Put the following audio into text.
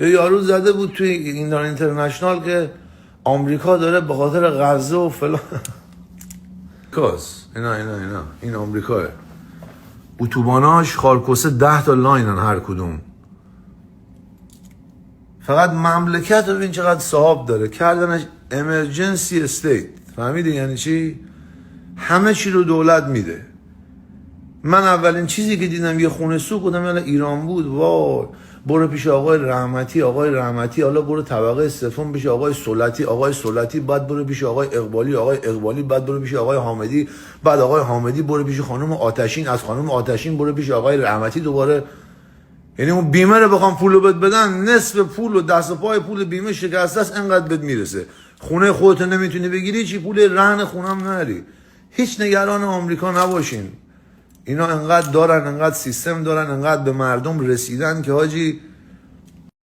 یه یارو زده بود توی ایندان اینترنشنال که آمریکا داره به خاطر غزه و فلان کاس این آمریکاه، اتوباناش خارکوسه 10 تا لاینن هر کدوم. فقط مملکت رو ببین چقدر صاحب داره، کردنش امرجنسی استیت. فهمیدی یعنی چی؟ همه چی رو دولت میده. من اولین چیزی که دیدم یه خونه سوق بودم یعنی ایران بود، وای برو پیش آقای رحمتی، حالا برو طبقه سوم پیش آقای سلطی، بعد برو پیش آقای اقبالی، بعد برو پیش آقای حامدی، بعد آقای حامدی برو پیش خانم آتشین، از خانم آتشین برو پیش آقای رحمتی دوباره. یعنی اون بیمه رو بخوام پولو بهت بدن، نصف پول و دست و پای پول بیمه شکسته است، انقدر بهت میرسه. خونه خودت نمیتونی بگیری، چی پول رهن خونم نری. هیچ نگران آمریکا نباشین. اینا انقدر دارن، انقدر سیستم دارن، انقدر به مردم رسیدن که حاجی